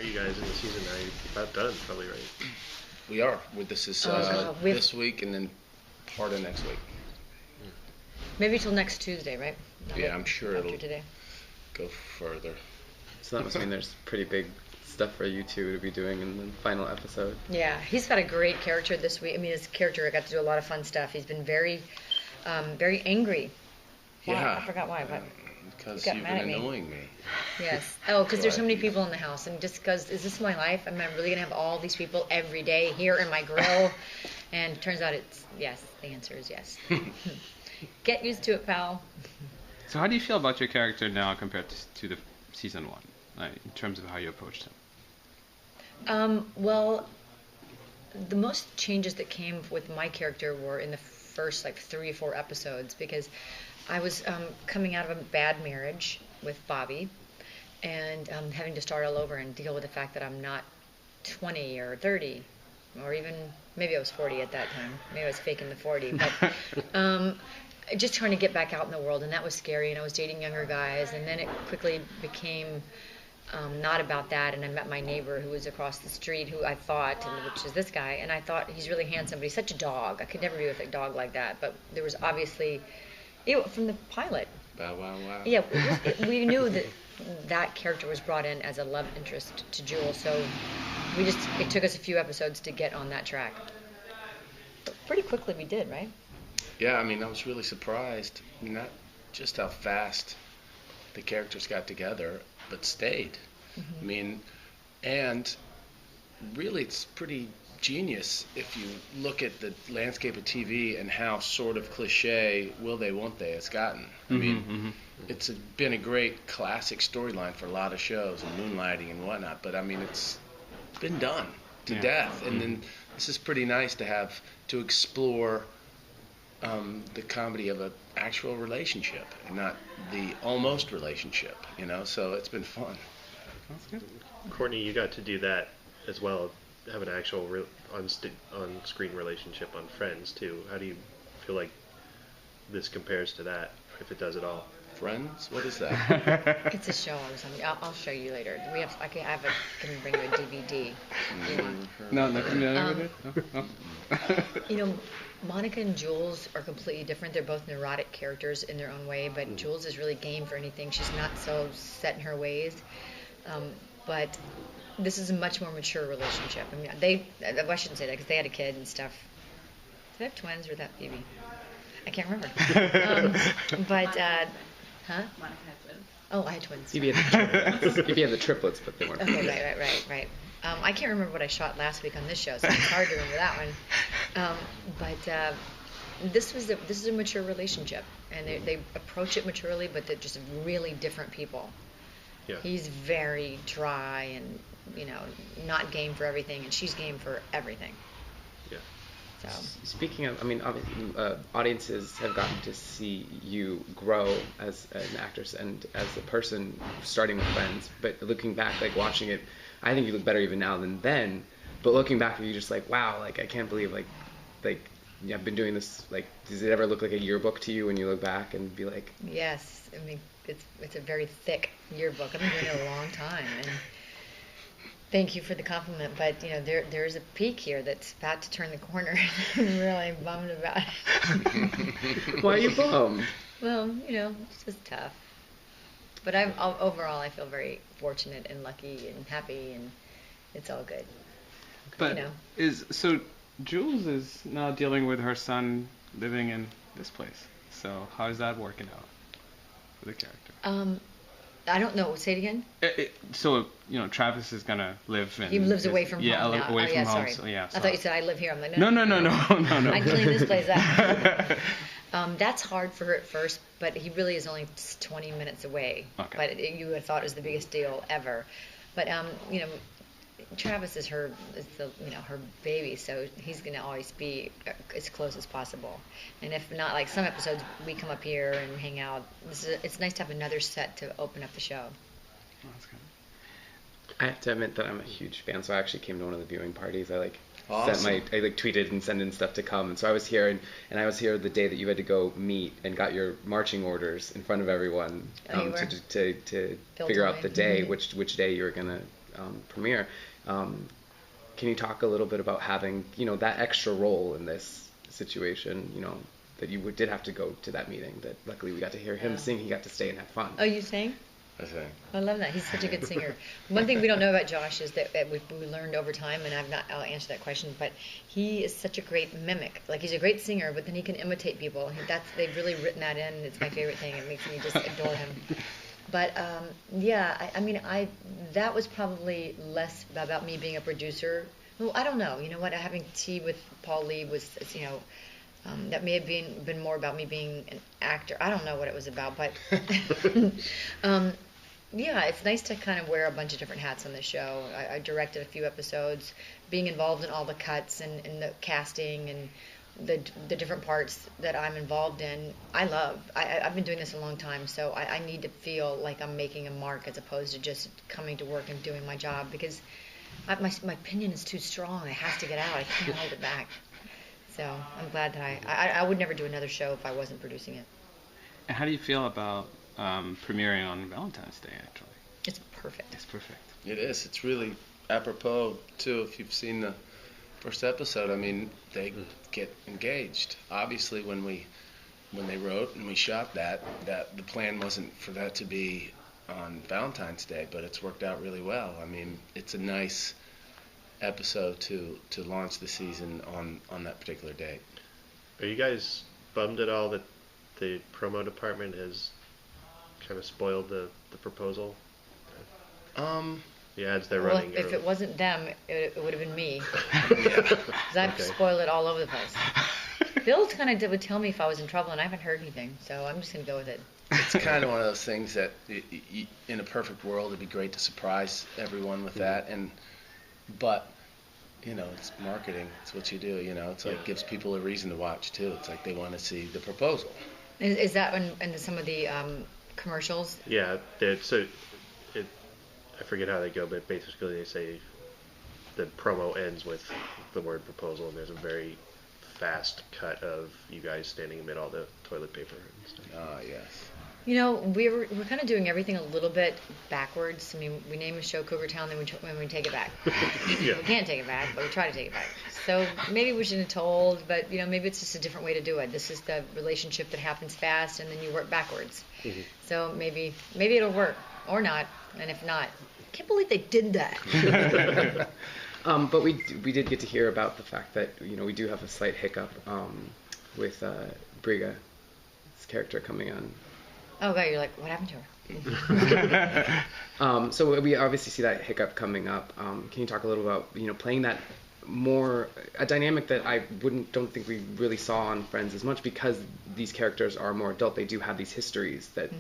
are you guys in the season? Are you about done, probably, right? We are. This is this week and then part of next week. Maybe till next Tuesday, right? Yeah, I'm sure it'll today. Go further. So that must mean there's pretty big stuff for you two to be doing in the final episode. Yeah, he's got a great character this week. I mean, his character, I got to do a lot of fun stuff. He's been very angry. Why? Yeah. I forgot why, but because you've been annoying me. Yes. Oh, because there's so many people in the house, and just because, is this my life? Am I really gonna have all these people every day here in my grill? And it turns out it's yes. The answer is yes. Get used to it, pal. So how do you feel about your character now compared to the season 1, like, in terms of how you approached him? Well, the most changes that came with my character were in the first 3 or 4 episodes, because I was coming out of a bad marriage with Bobby, and having to start all over and deal with the fact that I'm not 20 or 30, or even maybe I was 40 at that time. Maybe I was faking the 40, but just trying to get back out in the world, and that was scary. And I was dating younger guys, and then it quickly became not about that. And I met my neighbor who was across the street, who I thought, which is this guy, and I thought he's really handsome, but he's such a dog. I could never be with a dog like that. But there was obviously, from the pilot. Wow, wow, wow. Yeah, we knew that character was brought in as a love interest to Jewel, so it took us a few episodes to get on that track. But pretty quickly we did, right? Yeah, I mean, I was really surprised, not just how fast the characters got together, but stayed. Mm-hmm. I mean, and really it's pretty genius if you look at the landscape of TV and how sort of cliche will they, won't they it's gotten. I mean, it's been a great classic storyline for a lot of shows and moonlighting and whatnot, but I mean, it's been done to death. And then this is pretty nice to have to explore the comedy of an actual relationship and not the almost relationship, so it's been fun. That's good. Courtney, you got to do that as well, have an actual on-screen relationship on Friends too. How do you feel like this compares to that, if it does at all? Friends? What is that? It's a show I was on. I'll show you later. I can bring you a DVD. No, familiar with it? No? Monica and Jules are completely different. They're both neurotic characters in their own way, but Jules is really game for anything. She's not so set in her ways. But this is a much more mature relationship. I mean, I shouldn't say that because they had a kid and stuff. Did they have twins or that Phoebe? I can't remember. Huh? Monica had twins. Oh, I had twins. Phoebe had the triplets, but they weren't. Okay, right. I can't remember what I shot last week on this show, so it's hard to remember that one. But this is a mature relationship, and they approach it maturely, but they're just really different people. Yeah. He's very dry and not game for everything, and she's game for everything. Yeah. So. Speaking of, I mean, obviously, audiences have gotten to see you grow as an actress and as a person, starting with Friends. But looking back, watching it, I think you look better even now than then. But looking back, you're just like, wow, I can't believe, I've been doing this. Does it ever look like a yearbook to you when you look back and be like? Yes, I mean, it's a very thick yearbook. I've been doing it a long time, and thank you for the compliment. But there is a peak here that's about to turn the corner. I'm really bummed about it. Why are you bummed? Well, it's just tough. But overall, I feel very fortunate and lucky and happy, and it's all good. But so Jules is now dealing with her son living in this place. So how is that working out for the character? I don't know. Say it again. So Travis is gonna live in. He lives away from home now. Away from home. Sorry. So, yeah. I thought you said I live here. I'm like, no. I clean this place up. That's hard for her at first, but he really is only 20 minutes away. Okay. But you would have thought it was the biggest deal ever. But Travis is her baby, so he's gonna always be as close as possible. And if not, like some episodes, we come up here and hang out. It's nice to have another set to open up the show. Oh, that's good. I have to admit that I'm a huge fan, so I actually came to one of the viewing parties. I Awesome. tweeted and sent in stuff to come, and so I was here, and I was here the day that you had to go meet and got your marching orders in front of everyone to figure out the day, which day you were gonna premiere. Can you talk a little bit about having, that extra role in this situation, that you did have to go to that meeting, that luckily we got to hear him sing, he got to stay and have fun. Oh, you sang? I think. I love that. He's such a good singer. One thing we don't know about Josh is that we learned over time, and I'll answer that question, but he is such a great mimic. Like, he's a great singer, but then he can imitate people. They've really written that in. It's my favorite thing. It makes me just adore him. But that was probably less about me being a producer. Well, I don't know. You know what? Having tea with Paul Lee was, that may have been more about me being an actor. I don't know what it was about, but yeah, it's nice to kind of wear a bunch of different hats on the show. I directed a few episodes, being involved in all the cuts and the casting and the different parts that I'm involved in. I love. I've been doing this a long time, so I need to feel like I'm making a mark as opposed to just coming to work and doing my job, because my opinion is too strong. It has to get out. I can't hold it back. So I'm glad that I would never do another show if I wasn't producing it. And how do you feel about premiering on Valentine's Day, actually? It's perfect. It's perfect. It is. It's really apropos, too, if you've seen the first episode. I mean, they get engaged. Obviously, when they wrote and we shot that the plan wasn't for that to be on Valentine's Day, but it's worked out really well. I mean, it's a nice episode to launch the season on that particular date. Are you guys bummed at all that the promo department has kind of spoiled the proposal? The ads they're running. If it wasn't them, it would have been me. Because I've spoiled it all over the place. Bill kind of would tell me if I was in trouble, and I haven't heard anything, so I'm just going to go with it. It's kind of one of those things that, in a perfect world, it'd be great to surprise everyone with that, but it's marketing. It's what you do. It's like gives people a reason to watch too. It's like they want to see the proposal. Is that in some of the commercials? Yeah, I forget how they go, but basically they say the promo ends with the word proposal, and there's a very fast cut of you guys standing amid all the toilet paper and stuff. Ah, yes. We're kind of doing everything a little bit backwards. I mean, we name a show Cougar Town, then we take it back. Yeah. We can't take it back, but we try to take it back. So maybe we shouldn't have told, but maybe it's just a different way to do it. This is the relationship that happens fast, and then you work backwards. Mm-hmm. So maybe it'll work or not, and if not, I can't believe they did that. But we did get to hear about the fact that we do have a slight hiccup with Briga's character coming on. Oh god, you're like, what happened to her? So we obviously see that hiccup coming up. Can you talk a little about playing that more, a dynamic that I don't think we really saw on Friends as much, because these characters are more adult. They do have these histories that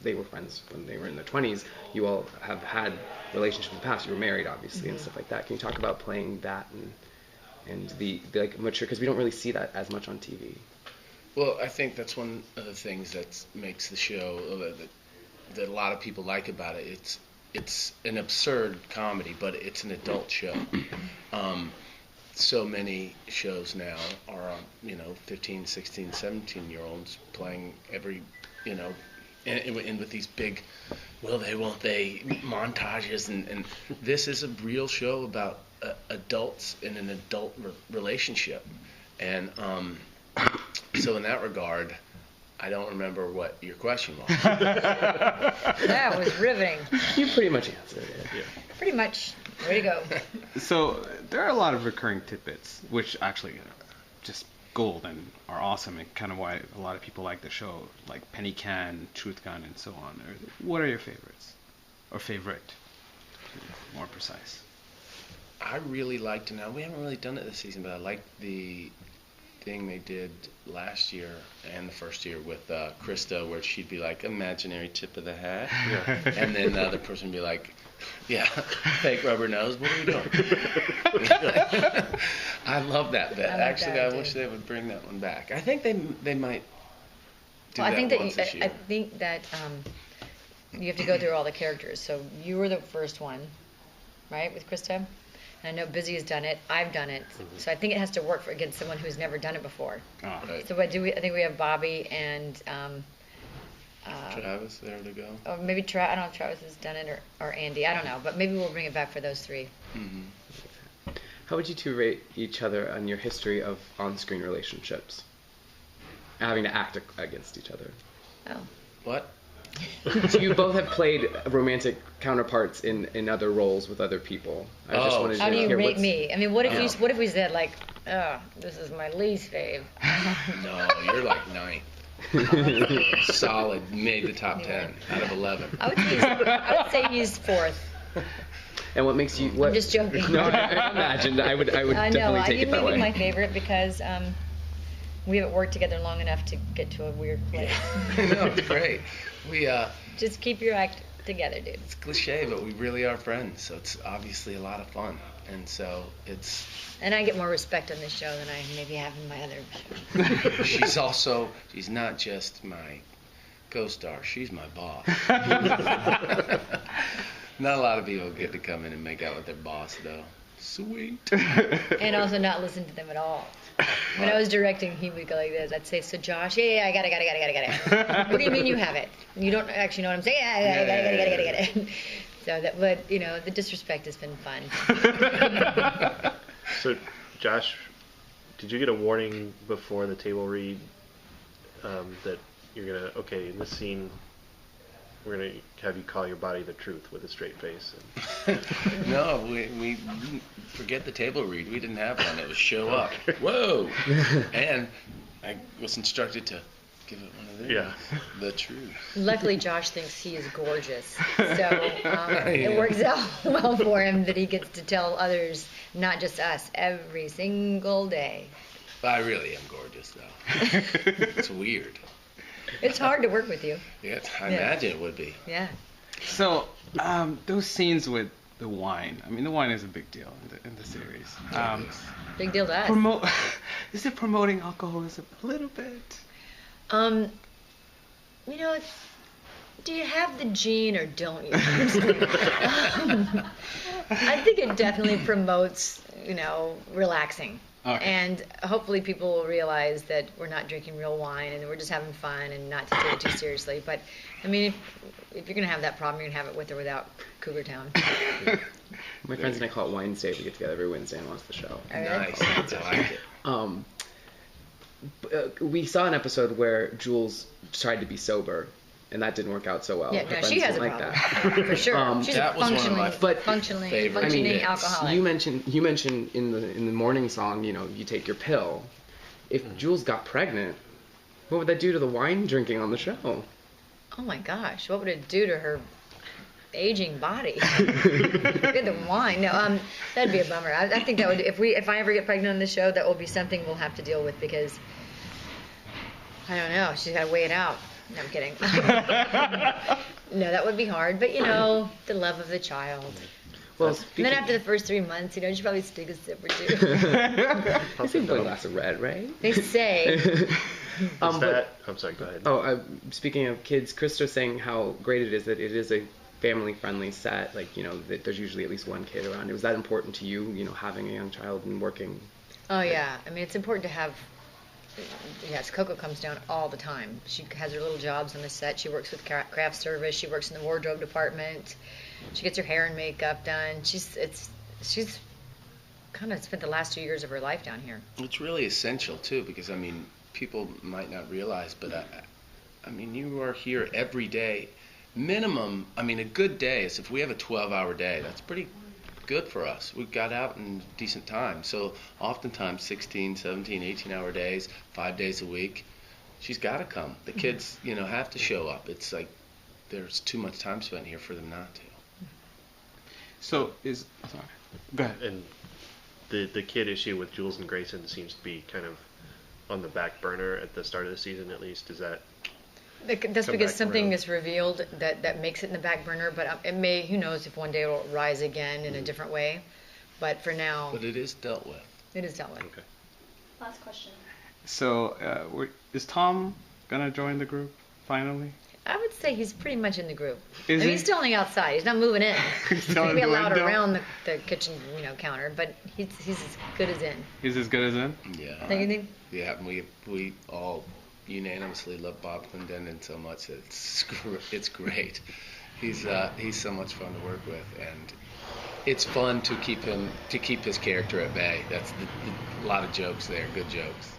they were friends when they were in their 20s. You all have had relationships in the past. You were married, obviously, and stuff like that. Can you talk about playing that and the like mature, because we don't really see that as much on TV. Well, I think that's one of the things that makes the show that a lot of people like about it. It's an absurd comedy, but it's an adult show. So many shows now are on, 15, 16, 17-year-olds playing every, and with these big will they, won't they montages. And this is a real show about adults in an adult relationship. And so in that regard, I don't remember what your question was. That was riveting. You pretty much answered it. Yeah. Pretty much. Way to go. So there are a lot of recurring tidbits, which actually just gold and are awesome, and kind of why a lot of people like the show, like Penny Can, Truth Gun, and so on. What are your favorites? Or favorite, to be more precise? I really liked, now we haven't really done it this season, but I liked the thing they did last year and the first year with Krista, where she'd be like, imaginary tip of the hat. Yeah. And then the other person would be like, yeah, fake rubber nose, what are we doing? I love that bit. Actually, I wish they would bring that one back. I think they might do that once this year. I think that you have to go through all the characters. So you were the first one, right, with Krista? And I know Busy has done it. I've done it. Mm-hmm. So I think it has to work against someone who's never done it before. Oh, right. So I think we have Bobby and Travis there to go. Or maybe I don't know if Travis has done it or Andy. I don't know, but maybe we'll bring it back for those three. Mm-hmm. How would you two rate each other on your history of on-screen relationships? Having to act against each other. Oh. What? So you both have played romantic counterparts in other roles with other people. I just wanted to How do you hear rate what's- me? I mean, what if we said like, oh, this is my least fave? No, you're like 9th. Solid, made the top 10 out of 11. I would say he's 4th. And what makes you? What, I'm just joking. No, I imagined. I would definitely No, take it that maybe way. my favorite because we haven't worked together long enough to get to a weird place. No, it's great. We Just keep your act together, dude. it's cliche, but we really are friends, so it's obviously a lot of fun. And so it's And I get more respect on this show than I maybe have in my other show. she's not just my co-star, she's my boss. Not a lot of people get to come in and make out with their boss, though. Sweet. And also not listen to them at all. When I was directing, he would go like this. I'd say, so Josh, yeah, I got it. What do you mean you have it? You don't actually know what I'm saying? Yeah, I got it. So that, but, you know, the disrespect has been fun. So, Josh, did you get a warning before the table read that you're going to, okay, in this scene, we're going to have you call your body the truth with a straight face? No, we forget the table read. We didn't have one. It was show up. Whoa! And I was instructed to give it one of these. Yeah. The truth. Luckily, Josh thinks he is gorgeous. So it works out well for him that he gets to tell others, not just us, every single day. I really am gorgeous, though. It's weird. It's hard to work with you. Yeah, I imagine it would be. Yeah. So, those scenes with the wine. I mean, the wine is a big deal in the series. Big deal to us. Is it promoting alcoholism a little bit? You know, do you have the gene or don't you? I think it definitely promotes, you know, relaxing. Okay. And hopefully people will realize that we're not drinking real wine and we're just having fun and not to take it too seriously. But, I mean, if you're going to have that problem, you're going to have it with or without Cougar Town. My friends and I call it Wine Day. We get together every Wednesday and watch the show. Nice. I like it. We saw an episode where Jules tried to be sober, and that didn't work out so well. Yeah, Her no, friends she has a didn't problem. that. For sure. She's a That was one of my functioning favorite alcoholic. You mentioned in the morning song, you know, you take your pill. If Jules got pregnant, what would that do to the wine drinking on the show? Oh my gosh, what would it do to her aging body? Look at the wine. No, that'd be a bummer. I think that would, if I ever get pregnant on the show, that will be something we'll have to deal with because I don't know. She's got to weigh it out. No, I'm kidding. No, that would be hard. But you know, the love of the child. Well, And then after the first 3 months, you know, you should probably stick a sip or two. I think a glass of red, right? They say. I'm sorry, go ahead. Oh, speaking of kids, Krista's saying how great it is that it is a family-friendly set. Like, you know, that there's usually at least one kid around. Was that important to you, you know, having a young child and working? Oh, yeah. I mean, it's important to have... Yes, Coco comes down all the time. She has her little jobs on the set. She works with craft service. She works in the wardrobe department. She gets her hair and makeup done. She's kind of spent the last 2 years of her life down here. It's really essential, too, because, I mean, people might not realize, but, I mean, you are here every day. Minimum, I mean, a good day is if we have a 12-hour day, that's pretty good for us. We got out in decent time. So oftentimes 16, 17, 18-hour days, 5 days a week. She's got to come. The kids, you know, have to show up. It's like there's too much time spent here for them not to. So sorry. Go ahead. And the kid issue with Jules and Grayson seems to be kind of on the back burner at the start of the season, at least. Is that... That's come because back something around? is revealed that makes it in the back burner, but it may, who knows if one day it will rise again in a different way. But for now, But it is dealt with. it is dealt with. Okay. Last question. So, is Tom gonna join the group finally? I would say he's pretty much in the group. Is He's he? still on the outside. He's not moving in. He's He's still maybe in the allowed window? around the kitchen, you know, counter, but he's as good as in. He's as good as in? Yeah. Don't you think? Yeah, and we all unanimously love Bob Clendenin so much that it's great. He's so much fun to work with, and it's fun to keep his character at bay. That's a lot of jokes there, good jokes.